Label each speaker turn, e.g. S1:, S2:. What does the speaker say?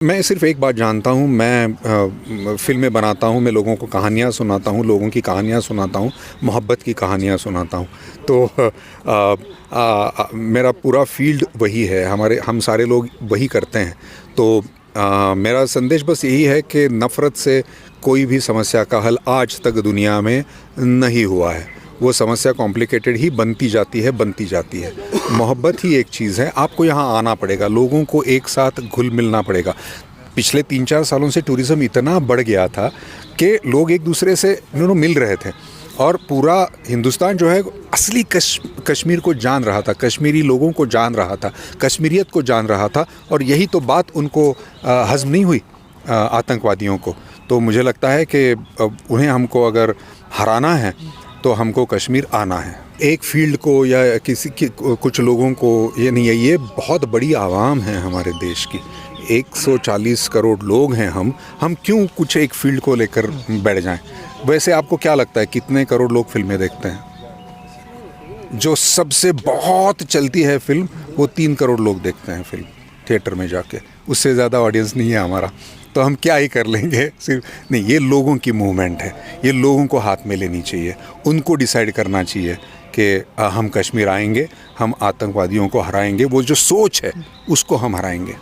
S1: मैं सिर्फ़ एक बात जानता हूँ, मैं फ़िल्में बनाता हूँ, मैं लोगों को कहानियाँ सुनाता हूँ, लोगों की कहानियाँ सुनाता हूँ, मोहब्बत की कहानियाँ सुनाता हूँ। तो मेरा पूरा फ़ील्ड वही है, हम सारे लोग वही करते हैं। तो मेरा संदेश बस यही है कि नफ़रत से कोई भी समस्या का हल आज तक दुनिया में नहीं हुआ है। वो समस्या कॉम्प्लिकेटेड ही बनती जाती है, बनती जाती है। मोहब्बत ही एक चीज़ है, आपको यहाँ आना पड़ेगा, लोगों को एक साथ घुल-मिलना पड़ेगा। पिछले 3-4 सालों से टूरिज़्म इतना बढ़ गया था कि लोग एक दूसरे से मिल रहे थे और पूरा हिंदुस्तान जो है असली कश्मीर को जान रहा था, कश्मीरी लोगों को जान रहा था, कश्मीरियत को जान रहा था और यही तो बात उनको हज़म नहीं हुई आतंकवादियों को। तो मुझे लगता है कि उन्हें हमको अगर हराना है तो हमको कश्मीर आना है। एक फ़ील्ड को या किसी की कुछ लोगों को ये नहीं है, ये बहुत बड़ी आवाम है हमारे देश की। 140 करोड़ लोग हैं हम क्यों कुछ एक फ़ील्ड को लेकर बैठ जाएं? वैसे आपको क्या लगता है कितने करोड़ लोग फ़िल्में देखते हैं? जो सबसे बहुत चलती है फ़िल्म वो 3 करोड़ लोग देखते हैं फ़िल्म थिएटर में जाके, उससे ज़्यादा ऑडियंस नहीं है हमारा। तो हम क्या ही कर लेंगे सिर्फ नहीं, ये लोगों की मूवमेंट है, ये लोगों को हाथ में लेनी चाहिए, उनको डिसाइड करना चाहिए कि हम कश्मीर आएंगे, हम आतंकवादियों को हराएंगे, वो जो सोच है उसको हम हराएंगे।